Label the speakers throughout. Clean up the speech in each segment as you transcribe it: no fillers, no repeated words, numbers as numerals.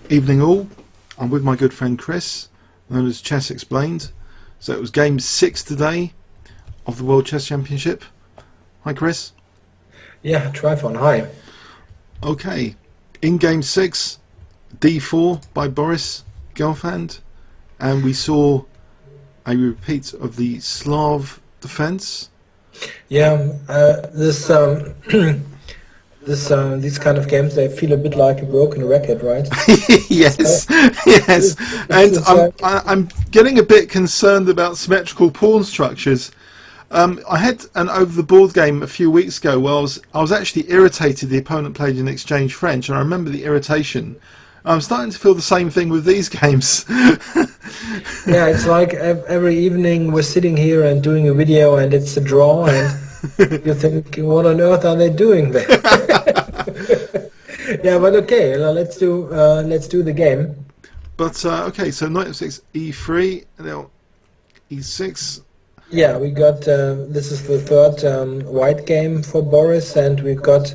Speaker 1: Evening all, I'm with my good friend Chris, known as Chess Explained. So it was game 6 today of the World Chess Championship. Hi Chris.
Speaker 2: Yeah, Trifon, hi.
Speaker 1: Okay, in game 6, d4 by Boris Gelfand, and we saw a repeat of the Slav defense.
Speaker 2: Yeah, these kind of games, they feel a bit like a broken record, right?
Speaker 1: Yes, yes, and I'm getting a bit concerned about symmetrical pawn structures. I had an over-the-board game a few weeks ago where I was actually irritated the opponent played in exchange French, and I remember the irritation. I'm starting to feel the same thing with these games.
Speaker 2: Yeah, it's like every evening we're sitting here and doing a video and it's a draw, and you think, what on earth are they doing there? Yeah, but okay, let's do the game.
Speaker 1: But okay, so knight f6, e3, and now e6.
Speaker 2: Yeah, we got this is the third white game for Boris, and we've got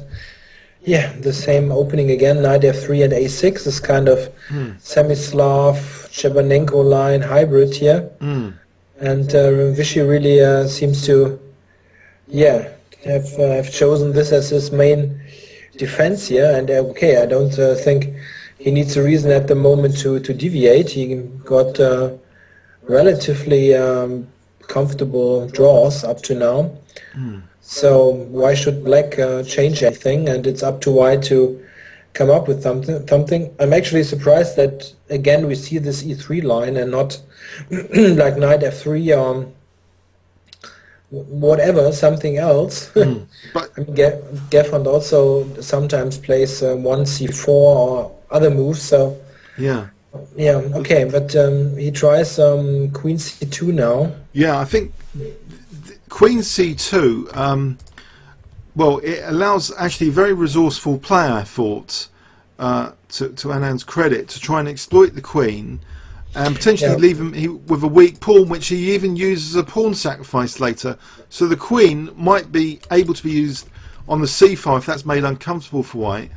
Speaker 2: the same opening again. Knight f3 and a6 is kind of semi-Slav Chebanenko line hybrid here, and Vichy really seems to have chosen this as his main defense here. And okay, I don't think he needs a reason at the moment to deviate. He got relatively comfortable draws up to now. So why should black change anything? And it's up to white to come up with something. I'm actually surprised that again we see this e3 line and not like knight f3 or whatever, something else.
Speaker 1: But
Speaker 2: I mean, Gelfand also sometimes plays 1c4 or other moves. So
Speaker 1: yeah,
Speaker 2: okay, but he tries queen c2 now.
Speaker 1: yeah, I think Queen c2. Well, it allows actually a very resourceful player, I thought, to Anand's credit, to try and exploit the queen and potentially leave him with a weak pawn, which he even uses as a pawn sacrifice later. So the queen might be able to be used on the c5 if that's made uncomfortable for white.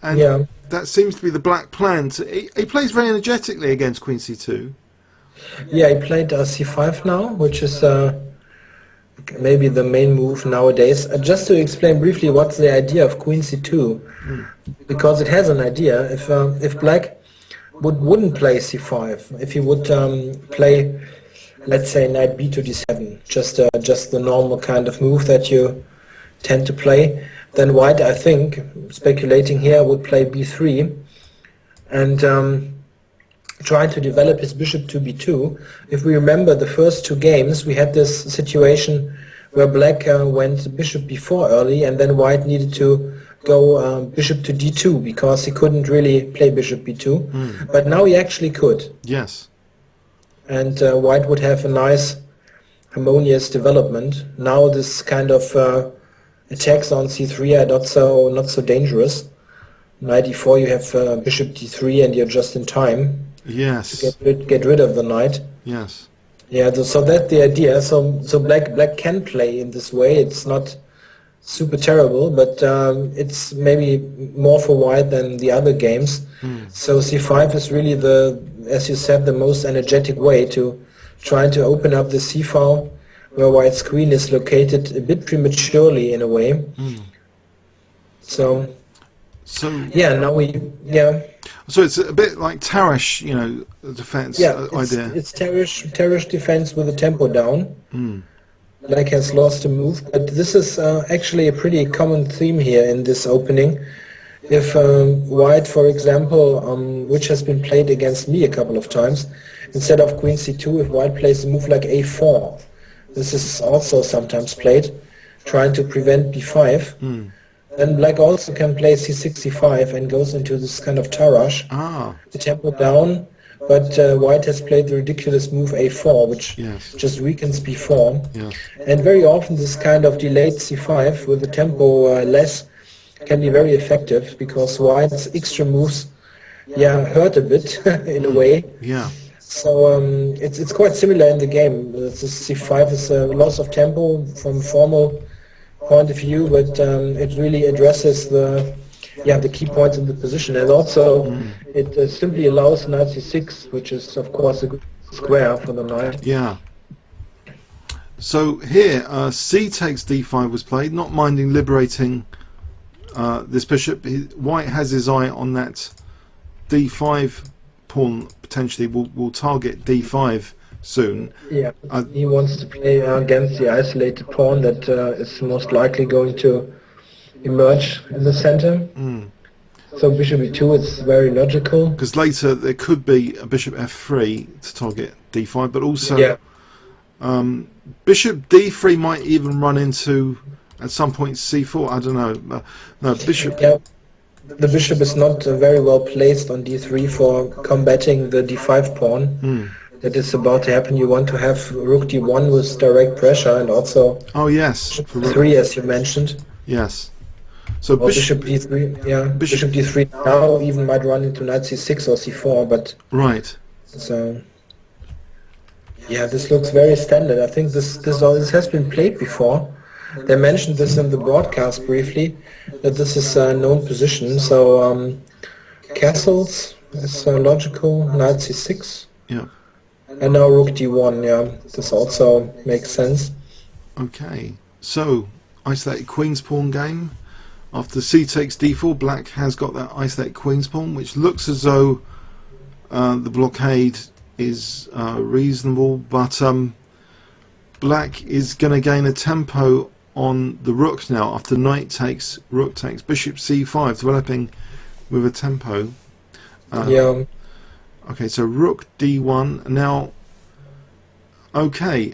Speaker 1: And that seems to be the black plan. He plays very energetically against Queen c2.
Speaker 2: Yeah, he played c5 now, which is maybe the main move nowadays. Just to explain briefly what's the idea of Queen c2, because it has an idea. If black wouldn't play c5, if he would play, let's say, knight b to d7, just the normal kind of move that you tend to play, then white, I think, speculating here, would play b3 and try to develop his bishop to b2. If we remember the first two games, we had this situation where black went bishop b4 early, and then white needed to go bishop to d2 because he couldn't really play bishop b2. But now he actually could.
Speaker 1: Yes.
Speaker 2: And white would have a nice harmonious development. Now this kind of attacks on c3 are not so dangerous. Knight e4, you have bishop d3 and you're just in time.
Speaker 1: Yes.
Speaker 2: Get rid of the knight.
Speaker 1: Yes.
Speaker 2: Yeah, so that's the idea. So black can play in this way. It's not super terrible, but it's maybe more for white than the other games. So c5 is really as you said, the most energetic way to try to open up the c file where white's queen is located a bit prematurely in a way. So yeah, now
Speaker 1: So it's a bit like Tarish, defense idea.
Speaker 2: It's Tarish defense with the tempo down. Black has lost a move, but this is actually a pretty common theme here in this opening. If white, for example, which has been played against me a couple of times, instead of queen c2, if white plays a move like a4, this is also sometimes played, trying to prevent b5. Then black also can play c6, c5 and goes into this kind of Tarash, the tempo down, but white has played the ridiculous move a4, which just weakens b4. And very often this kind of delayed c5 with the tempo less can be very effective, because white's extra moves hurt a bit in a way. So it's quite similar in the game. c5 is a loss of tempo from formal point of view, but it really addresses the you have the key points in the position, and also it simply allows knight c6, which is of course a good square for the knight.
Speaker 1: Yeah. So here, c takes d5 was played, not minding liberating this bishop. White has his eye on that d5 pawn, potentially will target d5 soon.
Speaker 2: Yeah, he wants to play against the isolated pawn that is most likely going to emerge in the center. So bishop e2 is very logical.
Speaker 1: Because later there could be a bishop f3 to target d5, but also bishop d3 might even run into, at some point, c4. I don't know. No, bishop...
Speaker 2: Yeah, the bishop is not very well placed on d3 for combating the d5 pawn. That is about to happen. You want to have rook d1 with direct pressure, and also
Speaker 1: for
Speaker 2: d3, as you mentioned.
Speaker 1: Yes. So
Speaker 2: bishop d3, bishop d3 now even might run into knight c6 or c4, but so yeah, this looks very standard. I think this has been played before. They mentioned this in the broadcast briefly, that this is a known position. So castles is logical, knight c6.
Speaker 1: Yeah.
Speaker 2: And now rook d1, this also makes sense.
Speaker 1: Okay, so isolated queen's pawn game. After c takes d4, black has got that isolated queen's pawn, which looks as though the blockade is reasonable, but black is going to gain a tempo on the rook now after knight takes, rook takes, bishop c5, developing with a tempo. Okay, so rook d1 now. Okay,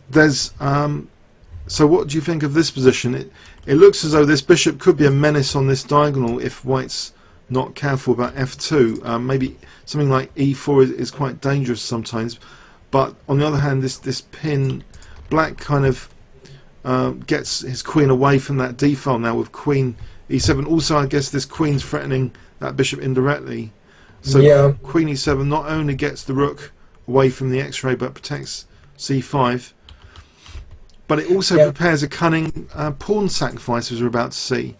Speaker 1: there's so what do you think of this position? It looks as though this bishop could be a menace on this diagonal if white's not careful about f2. Maybe something like e4 is quite dangerous sometimes, but on the other hand, this pin, black kind of gets his queen away from that d file now with queen e7. Also, I guess this queen's threatening that bishop indirectly. So queen e7 not only gets the rook away from the x-ray but protects c5, but it also prepares a cunning pawn sacrifice, as we're about to see.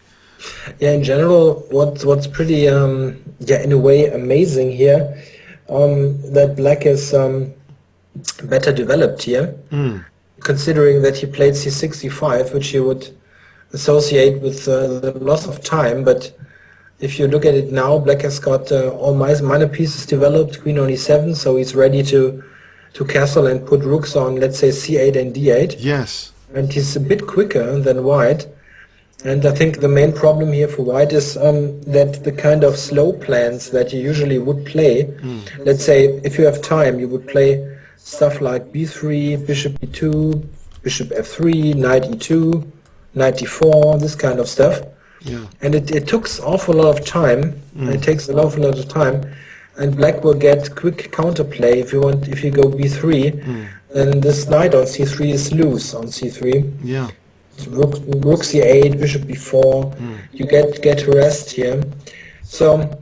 Speaker 2: Yeah, in general, what's pretty in a way amazing here, that black is better developed here, considering that he played c6, c5, which you would associate with the loss of time, but if you look at it now, black has got all minor pieces developed, queen on e7, so he's ready to castle and put rooks on, let's say, c8 and d8.
Speaker 1: Yes.
Speaker 2: And he's a bit quicker than white. And I think the main problem here for white is that the kind of slow plans that you usually would play, let's say, if you have time, you would play stuff like b3, bishop e2, bishop f3, knight e2, knight d4, this kind of stuff.
Speaker 1: Yeah.
Speaker 2: And it took an awful lot of time. It takes an awful lot of time, and black will get quick counterplay if you go b3, then this knight on c3 is loose on c3.
Speaker 1: Yeah.
Speaker 2: Rook c8, bishop b4. You get harassed here. So,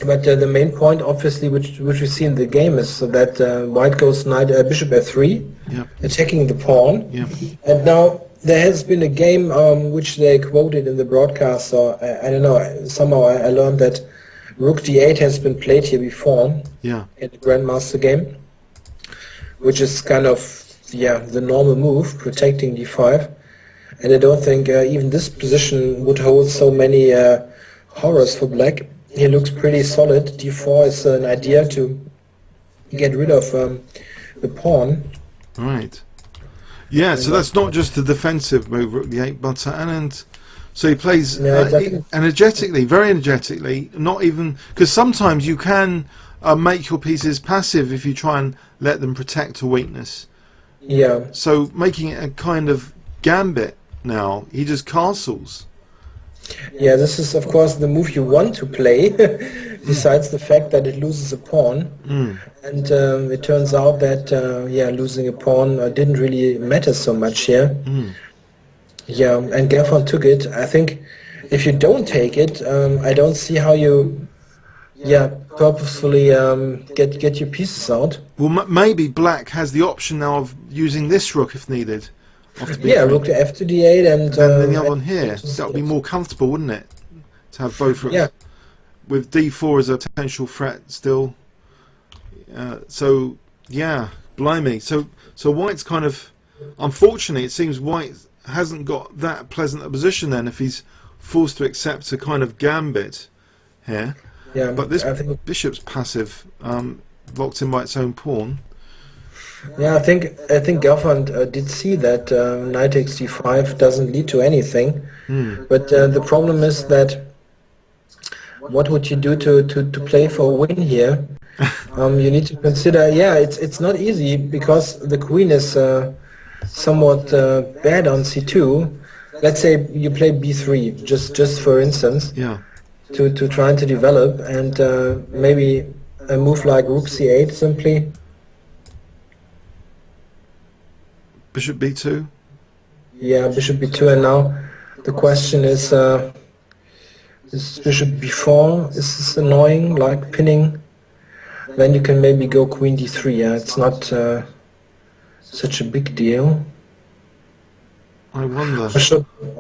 Speaker 2: but the main point, obviously, which we see in the game is that white goes bishop f3, attacking the pawn, and now. There has been a game which they quoted in the broadcast, or I don't know, somehow I learned that rook d8 has been played here before in the Grandmaster game, which is kind of the normal move, protecting d5. And I don't think even this position would hold so many horrors for black. He looks pretty solid. d4 is an idea to get rid of the pawn.
Speaker 1: Right. Yeah, so that's not just the defensive move, rook d8, but Anand, so he plays energetically, very energetically, not even, because sometimes you can make your pieces passive if you try and let them protect a weakness.
Speaker 2: Yeah.
Speaker 1: So making it a kind of gambit now, he just castles.
Speaker 2: Yeah, this is of course the move you want to play, besides the fact that it loses a pawn. And it turns out that losing a pawn didn't really matter so much here. Yeah, and Gelfand took it. I think if you don't take it, I don't see how you purposefully get your pieces out.
Speaker 1: Well, maybe black has the option now of using this rook if needed.
Speaker 2: Rook to f to d8 and
Speaker 1: then the other one here. That would be more comfortable, wouldn't it? to have both rooks
Speaker 2: Yeah.
Speaker 1: with d4 as a potential threat still. So yeah, blimey. So White's kind of, unfortunately, it seems White hasn't got that pleasant a position then if he's forced to accept a kind of gambit here.
Speaker 2: Yeah,
Speaker 1: But this
Speaker 2: I think.
Speaker 1: bishop's passive, locked in by its own pawn.
Speaker 2: Yeah, I think Gelfand did see that knight takes d5 doesn't lead to anything. But the problem is that what would you do to play for a win here? You need to consider. Yeah, it's not easy because the queen is somewhat bad on c2. Let's say you play b3, just for instance,
Speaker 1: Yeah.
Speaker 2: to trying to develop, and maybe a move like rook c8 simply.
Speaker 1: Bishop b2.
Speaker 2: Yeah, bishop b2, and now the question is bishop b4? Is this annoying, like pinning? Then you can maybe go queen d3. Yeah, it's not such a big deal.
Speaker 1: I wonder.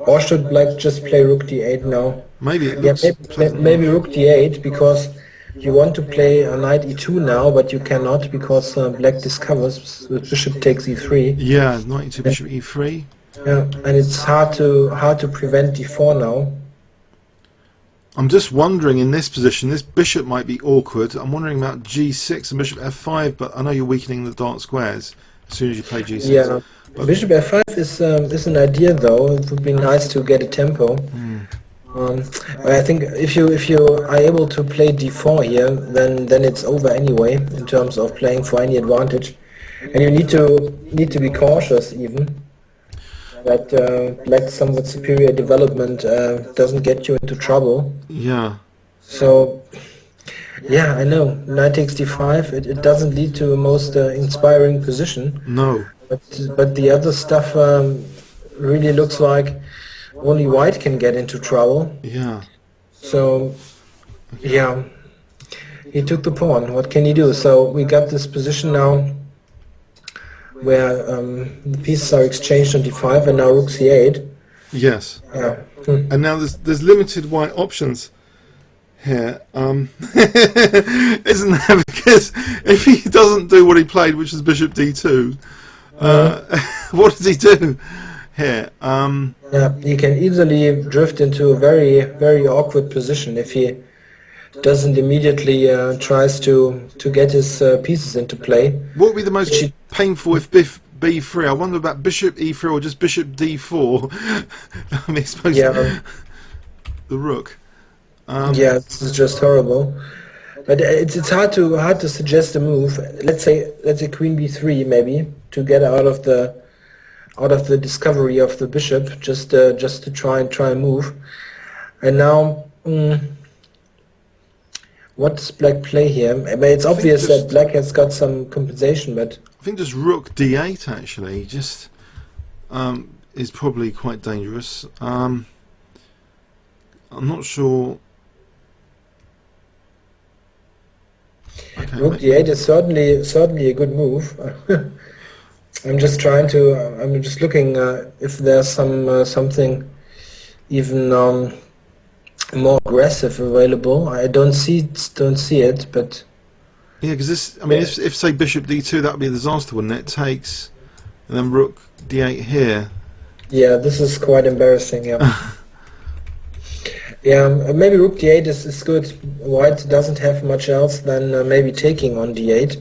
Speaker 2: Or should like just play rook d8 now?
Speaker 1: Maybe it
Speaker 2: Yeah,
Speaker 1: looks pleasant
Speaker 2: maybe
Speaker 1: enough.
Speaker 2: rook d8 because you want to play a knight e2 now, but you cannot because black discovers the bishop takes e3.
Speaker 1: Yeah, knight to bishop e3.
Speaker 2: Yeah, and it's hard to prevent d4 now.
Speaker 1: I'm just wondering in this position, this bishop might be awkward. I'm wondering about g6 and bishop f5, but I know you're weakening the dark squares as soon as you play g6.
Speaker 2: Yeah,
Speaker 1: But
Speaker 2: bishop f5 is an idea though. It would be nice to get a tempo. But I think if you are able to play d4 here, then it's over anyway in terms of playing for any advantage, and you need to be cautious even that black's somewhat superior development doesn't get you into trouble.
Speaker 1: yeah,
Speaker 2: So yeah, I know knight takes d5. It doesn't lead to a most inspiring position,
Speaker 1: no.
Speaker 2: but the other stuff really looks like only white can get into trouble.
Speaker 1: Yeah.
Speaker 2: So yeah, he took the pawn. What can he do? So we got this position now where the pieces are exchanged on d5 and now rook c8.
Speaker 1: Yes.
Speaker 2: Yeah.
Speaker 1: And now there's limited white options here. Isn't there? Because if he doesn't do what he played, which is bishop d2, what does he do here?
Speaker 2: Yeah, he can easily drift into a very, very awkward position if he doesn't immediately tries to get his pieces into play.
Speaker 1: What would be the most
Speaker 2: Which he-
Speaker 1: painful if b3? I wonder about bishop e3 or just bishop d4. I mean, I suppose
Speaker 2: Yeah,
Speaker 1: the rook.
Speaker 2: yeah, this is just horrible. But it's hard to suggest a move. Let's say queen b3 maybe to get out of the discovery of the bishop, just to try and move. And now, what does black play here? I mean, it's obvious that black has got some compensation, but
Speaker 1: I think just rook d8 actually just is probably quite dangerous. I'm not sure. Okay,
Speaker 2: rook d8 is certainly a good move. I'm just looking if there's something even more aggressive available. I don't see it, but
Speaker 1: yeah, because this. I mean, if say bishop d2, that would be a disaster, wouldn't it? Takes, and then rook d8 here.
Speaker 2: yeah, this is quite embarrassing. Yeah, yeah. Maybe rook d8 is good. White doesn't have much else than maybe taking on d8.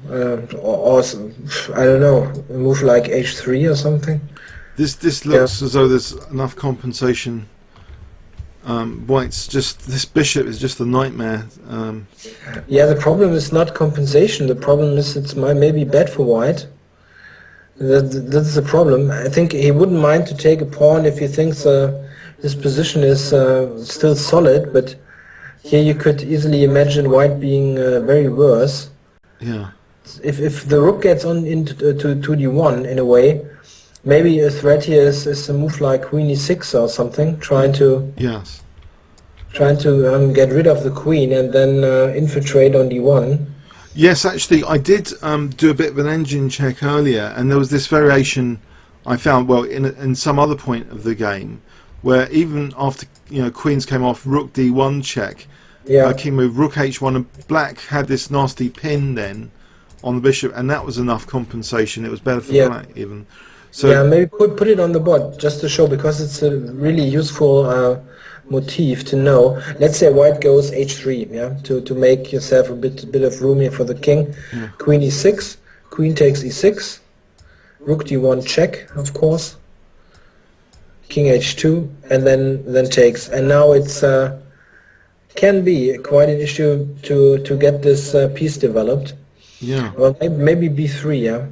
Speaker 2: Or I don't know, a move like h3 or something.
Speaker 1: This looks as though there's enough compensation. White's just this bishop is just a nightmare.
Speaker 2: Yeah, the problem is not compensation. The problem is it's maybe bad for white. That's the problem. I think he wouldn't mind to take a pawn if he thinks his position is still solid, but here you could easily imagine white being very worse.
Speaker 1: Yeah.
Speaker 2: If the rook gets on into to d1 in a way, maybe a threat here is a move like queen e6 or something, trying to
Speaker 1: Yes.
Speaker 2: get rid of the queen and then infiltrate on d1.
Speaker 1: Yes, actually, I did do a bit of an engine check earlier, and there was this variation I found. Well, in some other point of the game, where even after queens came off, rook d1 check,
Speaker 2: Yeah.
Speaker 1: king moved rook h1, and black had this nasty pin then on the bishop, and that was enough compensation. It was better for
Speaker 2: Yeah.
Speaker 1: black even. So
Speaker 2: Yeah, maybe put it on the board just to show, because it's a really useful motif to know. Let's say white goes h3, yeah, to make yourself a bit of room here for the king.
Speaker 1: yeah,
Speaker 2: Queen e6, queen takes e6, rook d1 check, of course, king h2, and then takes. And now it's can be quite an issue to get this piece developed.
Speaker 1: yeah.
Speaker 2: Well, maybe b3, yeah.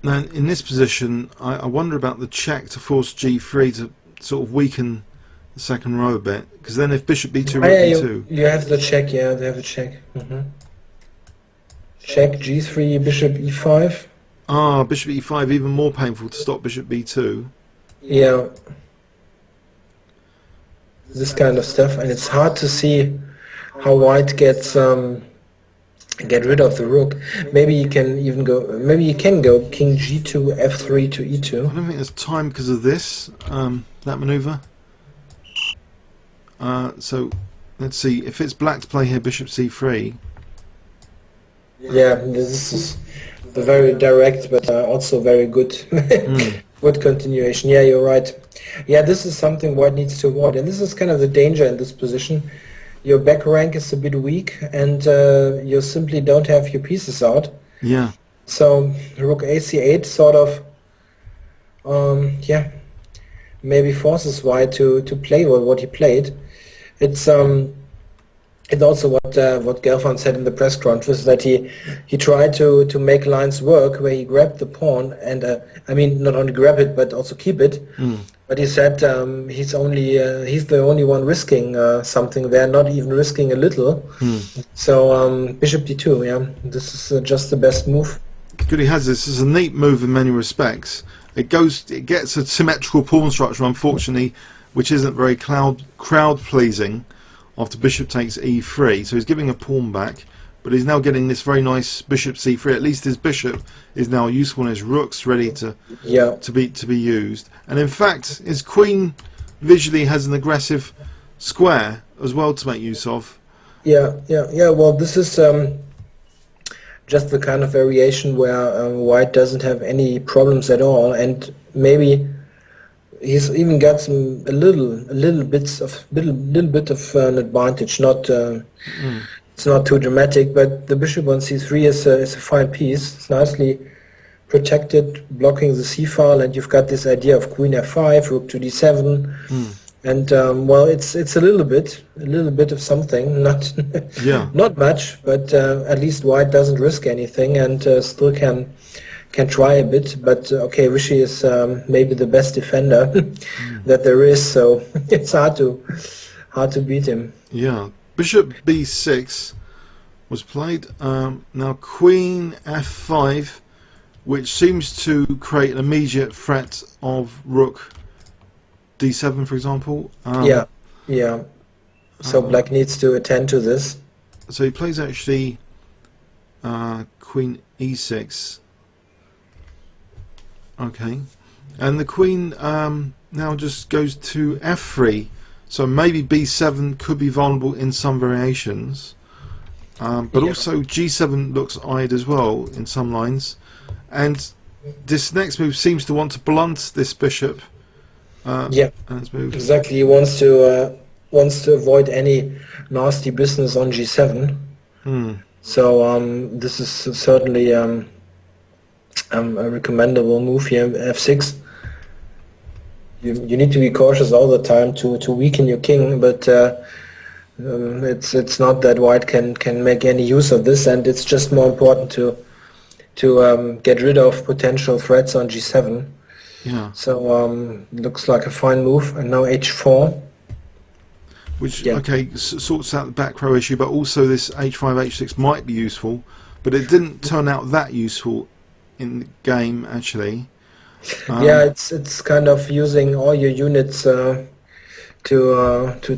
Speaker 1: Now in this position, I wonder about the check to force g3 to sort of weaken the second row a bit, because then if bishop b2, rook
Speaker 2: Yeah,
Speaker 1: b2.
Speaker 2: you have the check, yeah, they have a check. Check g3, bishop e5.
Speaker 1: Ah, bishop e5, even more painful to stop bishop b2.
Speaker 2: Yeah. This kind of stuff, and it's hard to see how white gets get rid of the rook. Maybe you can even go. Maybe you can go king g2, f3 to
Speaker 1: I
Speaker 2: e2.
Speaker 1: don't think there's time because of this, that maneuver. So let's see, if it's black to play here, bishop c3.
Speaker 2: Yeah, this is the very direct, but also very good, good continuation. Yeah, you're right. Yeah, this is something white needs to avoid, and this is kind of the danger in this position. Your back rank is a bit weak, and you simply don't have your pieces out.
Speaker 1: Yeah,
Speaker 2: So rook ac8 sort of, yeah, maybe forces white to play what he played. It's also what Gelfand said in the press conference, that he tried to make lines work where he grabbed the pawn, and I mean not only grab it but also keep it. But he said he's the only one risking something there, not even risking a little. So bishop d2, yeah, this is just the best move.
Speaker 1: good he has this. It's a neat move in many respects. It gets a symmetrical pawn structure, unfortunately, which isn't very crowd pleasing after bishop takes e3. So he's giving a pawn back, but he's now getting this very nice bishop c3. At least his bishop is now useful and his rook's ready to be used. And in fact, his queen visually has an aggressive square as well to make use of.
Speaker 2: Yeah. Well, this is just the kind of variation where white doesn't have any problems at all, and maybe he's even got a little bit of an advantage. Not it's not too dramatic, but the bishop on c3 is a fine piece. It's nicely protected, blocking the c file, and you've got this idea of queen f5, rook to d7, and well, it's a little bit of something. Not much, but at least white doesn't risk anything and still can try a bit. But okay, Rishi is maybe the best defender that there is, so it's hard to beat him.
Speaker 1: Yeah, bishop b6 was played. Now queen f5, which seems to create an immediate threat of rook d7, for example.
Speaker 2: Yeah. So black needs to attend to this.
Speaker 1: So he plays actually queen e6. Okay, and the queen now just goes to f3. So maybe b7 could be vulnerable in some variations, but also g7 looks eyed as well in some lines. And this next move seems to want to blunt this bishop.
Speaker 2: Exactly. He wants to avoid any nasty business on g7. So this is certainly a recommendable move here. f6. You need to be cautious all the time to weaken your king, but it's not that white can make any use of this, and it's just more important to get rid of potential threats on g7.
Speaker 1: Yeah.
Speaker 2: So looks like a fine move, and now h4.
Speaker 1: Which sorts out the back row issue, but also this h5, h6 might be useful, but it didn't turn out that useful in the game actually.
Speaker 2: It's kind of using all your units to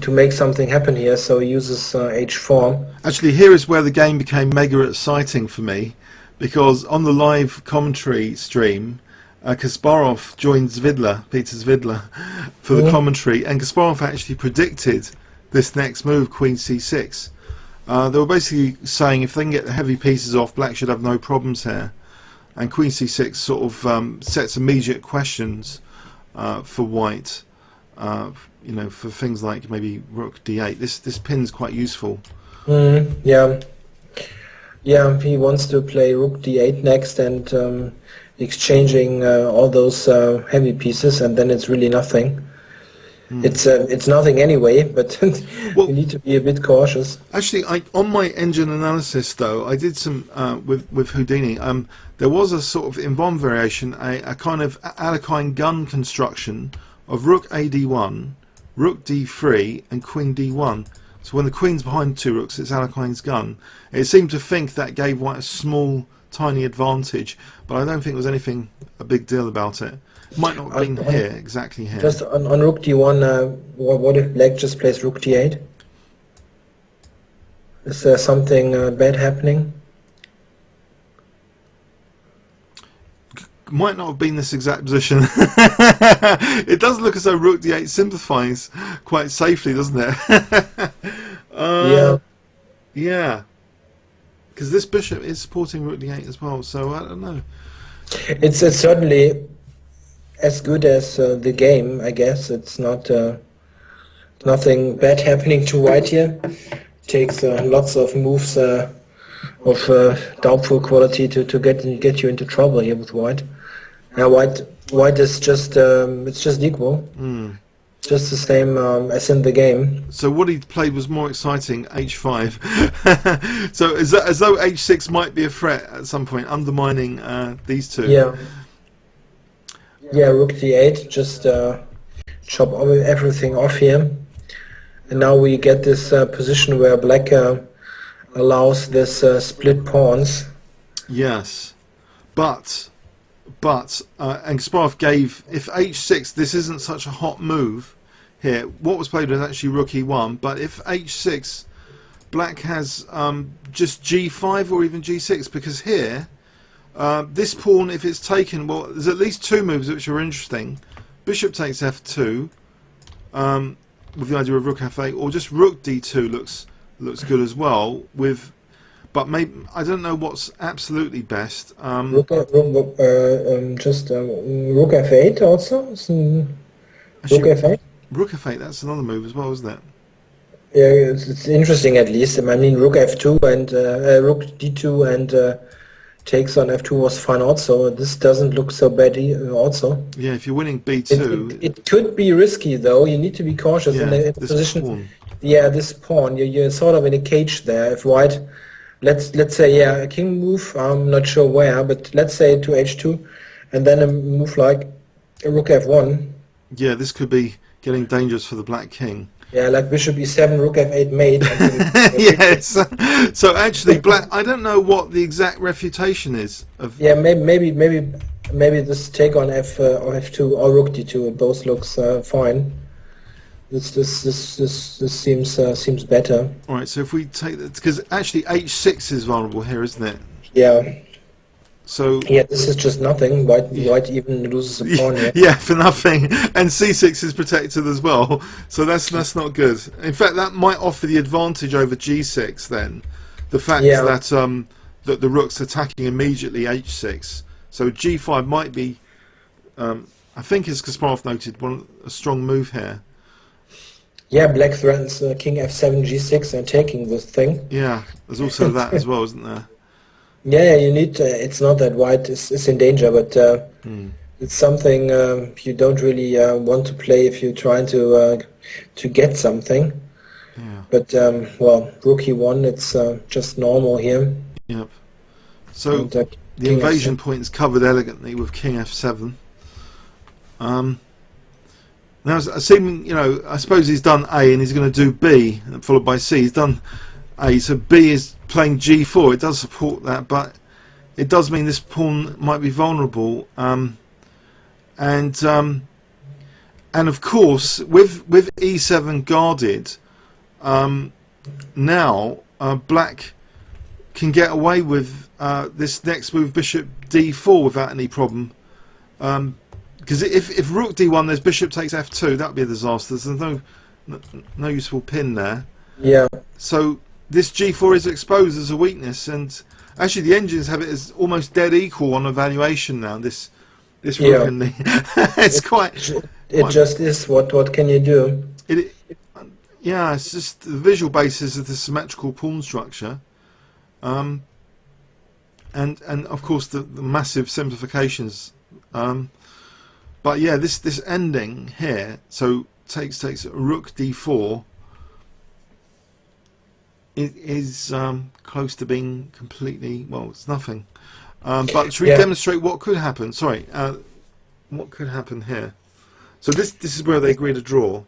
Speaker 2: make something happen here. So he uses h4.
Speaker 1: Actually, here is where the game became mega exciting for me, because on the live commentary stream, Kasparov joined Peter Zvidler, for the commentary, and Kasparov actually predicted this next move, Queen C6. They were basically saying if they can get the heavy pieces off, Black should have no problems here. And Queen C6 sort of sets immediate questions for White. You know, for things like maybe Rook D8. This pin's quite useful.
Speaker 2: Yeah. Yeah, he wants to play Rook D8 next and exchanging all those heavy pieces, and then it's really nothing. It's nothing anyway, but
Speaker 1: Well,
Speaker 2: you need to be a bit cautious.
Speaker 1: Actually, on my engine analysis though, I did some with Houdini. There was a sort of Invon variation, a kind of Alekhine gun construction of Rook AD1, Rook D3, and Queen D1. So when the Queen's behind two rooks, it's Alekhine's gun. It seemed to think that gave White a small, tiny advantage, but I don't think there was anything a big deal about it. Might not have been here, exactly here.
Speaker 2: Just on Rook D1, what if Black just plays Rook D8? Is there something bad happening?
Speaker 1: Might not have been this exact position. It does look as though Rook D8 simplifies quite safely, doesn't it?
Speaker 2: Yeah.
Speaker 1: Yeah. Because this bishop is supporting Rook D8 as well, so I don't know.
Speaker 2: It's certainly as good as the game, I guess. It's not nothing bad happening to White here. Takes lots of moves of doubtful quality to get you into trouble here with White. Now White is just it's just equal, just the same as in the game.
Speaker 1: So what he played was more exciting, H5. So as though H6 might be a threat at some point, undermining these two.
Speaker 2: Yeah. Yeah, Rook D8, just chop everything off here, and now we get this position where Black allows this split pawns.
Speaker 1: Yes, but and Kasparov gave, if H6, this isn't such a hot move here. What was played was actually Rook E1, but if H6, Black has just G5 or even G6, because here this pawn, if it's taken, well, there's at least two moves which are interesting. Bishop takes F2 with the idea of Rook F8, or just Rook D2 looks good as well. But maybe I don't know what's absolutely best.
Speaker 2: Rook F8 also. Rook F8.
Speaker 1: Rook F8. That's another move as well, isn't it?
Speaker 2: Yeah, it's interesting at least. I mean, Rook F2 and Rook D2 and takes on F2 was fine also. This doesn't look so bad also.
Speaker 1: Yeah, if you're winning B2...
Speaker 2: It could be risky though. You need to be cautious in the position. Pawn. Yeah, this pawn. You're sort of in a cage there. If White, let's say, yeah, a king move, I'm not sure where, but let's say to H2, and then a move like a Rook F1.
Speaker 1: Yeah, this could be getting dangerous for the Black King.
Speaker 2: Yeah, like Bishop E7, Rook F8 mate.
Speaker 1: Yes. So actually, Black. I don't know what the exact refutation is of.
Speaker 2: Yeah, maybe this take on F or F2 or Rook D2. Both looks fine. This seems better.
Speaker 1: All right. So if we take that, because actually H6 is vulnerable here, isn't it?
Speaker 2: Yeah.
Speaker 1: So
Speaker 2: yeah, this is just nothing. White even loses a pawn here.
Speaker 1: Yeah, for nothing. And C6 is protected as well. So that's not good. In fact, that might offer the advantage over G6 then. The fact that that the rook's attacking immediately H6. So G5 might be I think, as Kasparov noted, a strong move here.
Speaker 2: Yeah, Black threatens King F7 G6 and taking this thing.
Speaker 1: Yeah, there's also that as well, isn't there?
Speaker 2: Yeah, you need. It's not that White is in danger, but it's something you don't really want to play if you're trying to get something.
Speaker 1: Yeah.
Speaker 2: But well, Rook E1, it's just normal here.
Speaker 1: Yep. So
Speaker 2: And,
Speaker 1: the invasion point's covered elegantly with King F7. Now, assuming, I suppose he's done A and he's going to do B, followed by C. He's done A, so B is playing G4. It does support that, but it does mean this pawn might be vulnerable. And of course, with E7 guarded, now Black can get away with this next move, Bishop D4, without any problem. Because if rook d1, there's bishop takes f2, that would be a disaster. There's no useful pin there.
Speaker 2: Yeah.
Speaker 1: So this g4 is exposed as a weakness, and actually the engines have it as almost dead equal on evaluation now. This rook and the it's quite
Speaker 2: just is. What can you do?
Speaker 1: Yeah, it's just the visual basis of the symmetrical pawn structure, and of course the massive simplifications. But yeah, this ending here, so takes rook d4. It is close to being completely, well, it's nothing. But should we demonstrate what could happen? Sorry, what could happen here? So this is where they agree to draw.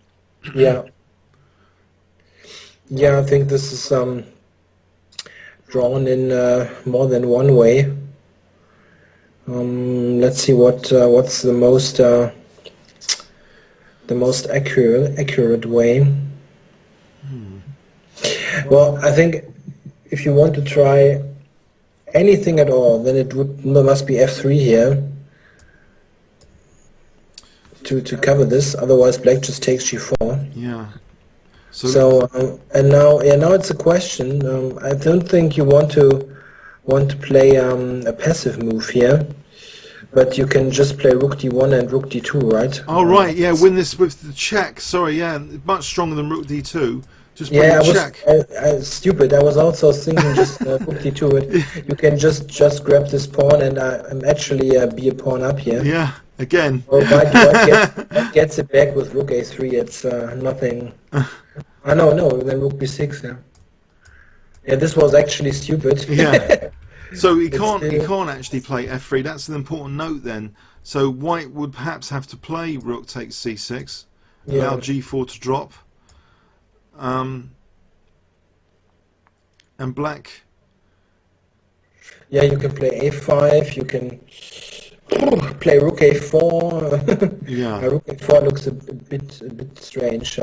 Speaker 2: Yeah. Yeah, I think this is drawn in more than one way. Let's see what's the most accurate way. Well, I think if you want to try anything at all, then must be f3 here to cover this. Otherwise, black just takes g4.
Speaker 1: Yeah.
Speaker 2: So and now it's a question. I don't think you want to play a passive move here, but you can just play rook d1 and rook d2, right?
Speaker 1: Oh right, yeah. Win this with the check. Sorry, yeah, much stronger than rook d2. Just
Speaker 2: yeah,
Speaker 1: check.
Speaker 2: I stupid. I was also thinking just rook d2. You can just grab this pawn and I'm actually be a pawn up here.
Speaker 1: Yeah, again.
Speaker 2: Or white gets it back with rook a3. It's nothing. No, then rook b6. Yeah. Yeah, this was actually stupid.
Speaker 1: Yeah. So he can't actually play f3. That's an important note then. So white would perhaps have to play rook takes c6, allow g4 to drop. And black.
Speaker 2: Yeah, you can play a5. You can play rook a4.
Speaker 1: Yeah.
Speaker 2: Rook a4 looks a bit strange,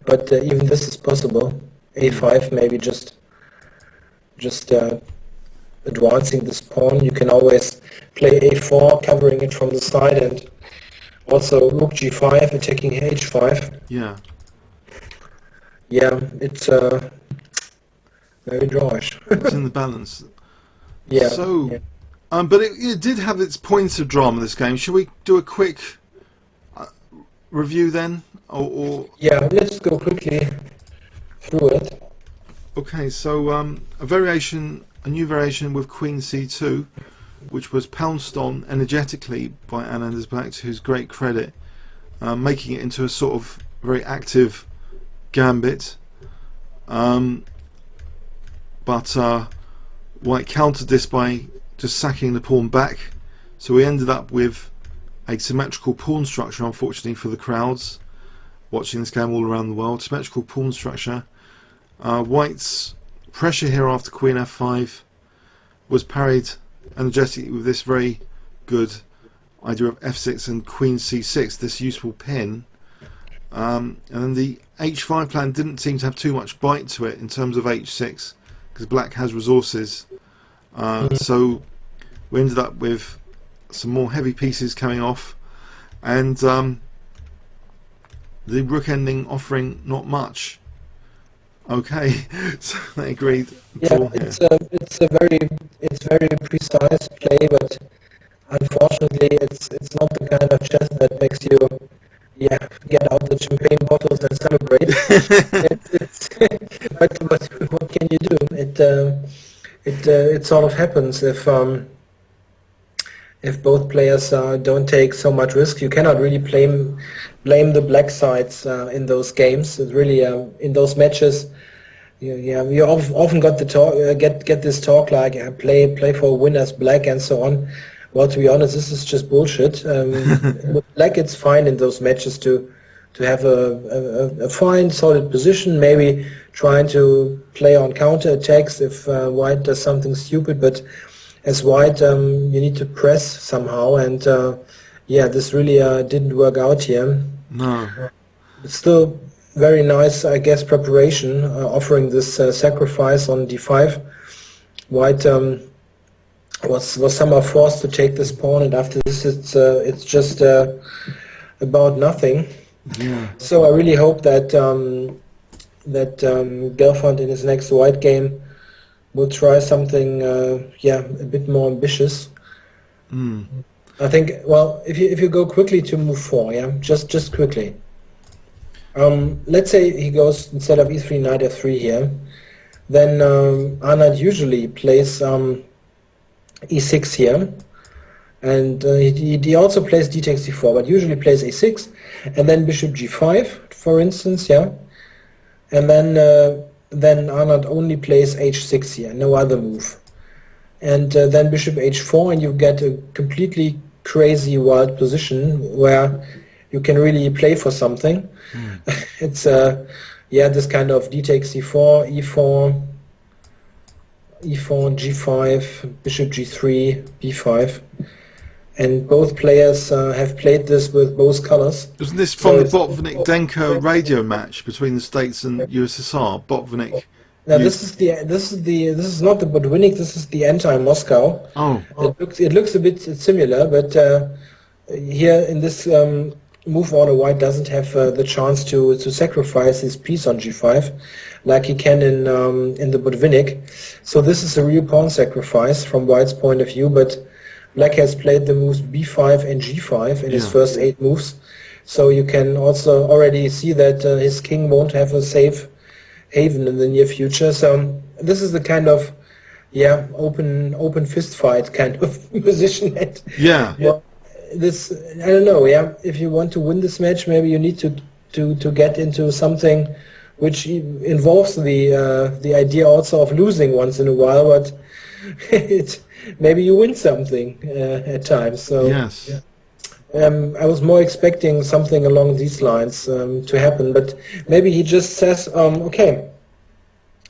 Speaker 2: but even this is possible. A5 maybe just advancing this pawn. You can always play a4, covering it from the side, and also rook g5, attacking h5.
Speaker 1: Yeah.
Speaker 2: Yeah, it's very drawish.
Speaker 1: It's in the balance.
Speaker 2: Yeah.
Speaker 1: So, but it did have its points of drama, this game. Should we do a quick review then, or? Yeah,
Speaker 2: let's go quickly through it.
Speaker 1: Okay, so a new variation with Queen c2, which was pounced on energetically by Anand as black, to his great credit, making it into a sort of very active gambit. But white countered this by just sacking the pawn back, so we ended up with a symmetrical pawn structure, unfortunately for the crowds watching this game all around the world. Symmetrical pawn structure. White's pressure here after queen f5 was parried energetically with this very good idea of f6 and queen c6, this useful pin. And then the h5 plan didn't seem to have too much bite to it in terms of h6, because black has resources. So we ended up with some more heavy pieces coming off, and the rook ending offering not much. Okay, so they agreed.
Speaker 2: Yeah, it's very precise play, but unfortunately it's not the kind of chess that makes you get out the champagne bottles and celebrate. But what can you do? It sort of happens if both players don't take so much risk. You cannot really blame the black sides in those games. It's really in those matches. You often got the talk, get this talk like play for a win as black and so on. Well, to be honest, this is just bullshit. With black, it's fine in those matches to have a fine, solid position, maybe trying to play on counter attacks if white does something stupid. But as white, you need to press somehow, and this really didn't work out here.
Speaker 1: No.
Speaker 2: It's still very nice, I guess, preparation, offering this sacrifice on d5. White was somehow forced to take this pawn, and after this it's just about nothing.
Speaker 1: Yeah.
Speaker 2: So I really hope that Gelfand in his next white game will try something a bit more ambitious. I think, well, if you go quickly to move 4, just quickly. Let's say he goes, instead of e3 knight f3 here, then Anand usually plays e6 here, and he also plays d takes d4, but usually plays a6, and then bishop g5, for instance, and then Anand only plays h6 here, no other move, and then bishop h4, and you get a completely crazy wild position where you can really play for something. It's this kind of d takes c4, e4, g5, bishop g3, b5, and both players have played this with both colors.
Speaker 1: Wasn't this from the Botvinnik-Denko radio match between the States and USSR? Botvinnik.
Speaker 2: Now this is not the Botvinnik. This is the anti-Moscow.
Speaker 1: Oh.
Speaker 2: It looks a bit similar, but here in this move order, white doesn't have the chance to sacrifice his piece on g5 like he can in the Botvinnik. So this is a real pawn sacrifice from white's point of view, but black has played the moves b5 and g5 in his first 8 moves. So you can also already see that his king won't have a safe haven in the near future. So this is the kind of open fist fight kind of position. Well, this, I don't know. If you want to win this match, maybe you need to get into something which involves the idea also of losing once in a while, but maybe you win something at times. So
Speaker 1: yes.
Speaker 2: I was more expecting something along these lines to happen, but maybe he just says, okay,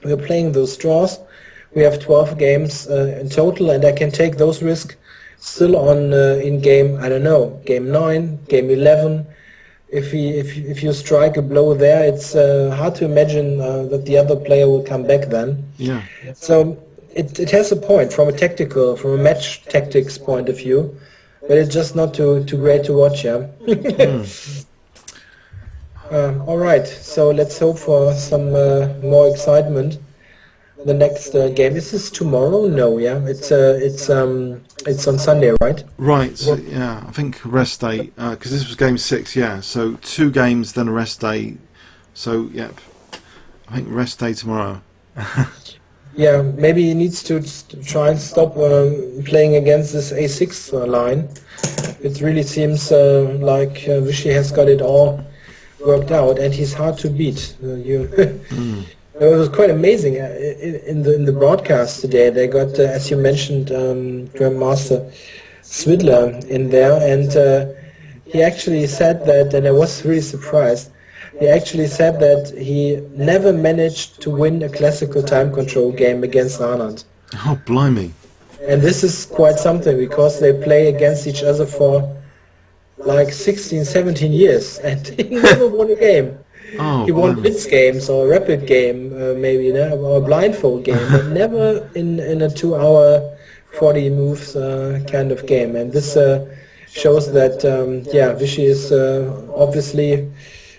Speaker 2: we're playing those draws. We have 12 games in total, and I can take those risks still on in game, I don't know, game 9, game 11. If you strike a blow there, it's hard to imagine that the other player will come back then.
Speaker 1: Yeah.
Speaker 2: So it has a point from a match tactics point of view, but it's just not too great to watch. All right, so let's hope for some more excitement. The next game, is this tomorrow? No, it's on Sunday, right?
Speaker 1: Right. So, I think rest day, because this was game 6. So 2 games, then a rest day. So I think rest day tomorrow.
Speaker 2: Maybe he needs to try and stop playing against this a6 line. It really seems like Vichy has got it all worked out, and he's hard to beat. It was quite amazing in the broadcast today. They got, as you mentioned, Grandmaster Swidler in there, and he actually said that, and I was really surprised. He actually said that he never managed to win a classical time control game against Anand.
Speaker 1: Oh, blimey!
Speaker 2: And this is quite something, because they play against each other for like 16, 17 years, and he never won a game.
Speaker 1: Oh,
Speaker 2: he won blitz games or rapid game, maybe, or a blindfold game, but never in a 2-hour, 40 moves kind of game. And this shows that, Vichy is obviously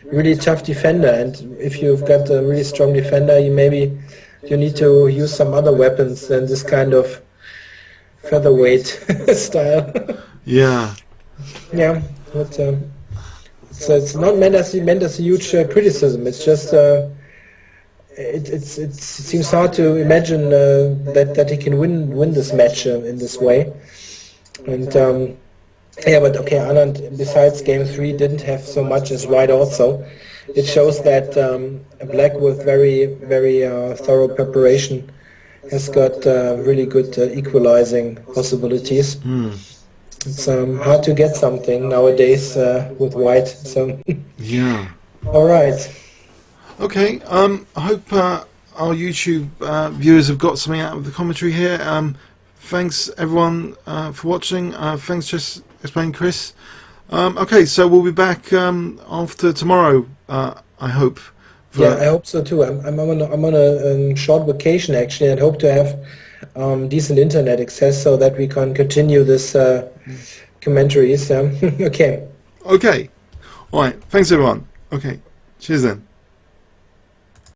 Speaker 2: really tough defender. And if you've got a really strong defender, you need to use some other weapons than this kind of featherweight style. But so it's not meant as a huge criticism. It's just it seems hard to imagine that he can win this match in this way. And but okay, Anand, besides game 3, didn't have so much as white also. It shows that black with very thorough preparation has got really good equalizing possibilities. It's hard to get something nowadays with white. So all right.
Speaker 1: Okay. I hope our YouTube viewers have got something out of the commentary here. Thanks everyone for watching. Thanks, just explain, Chris. Okay, so we'll be back after tomorrow. I hope
Speaker 2: Yeah, I hope so too. I'm on a short vacation actually, and hope to have decent internet access so that we can continue this commentaries. Okay.
Speaker 1: Okay. All right. Thanks, everyone. Okay. Cheers then.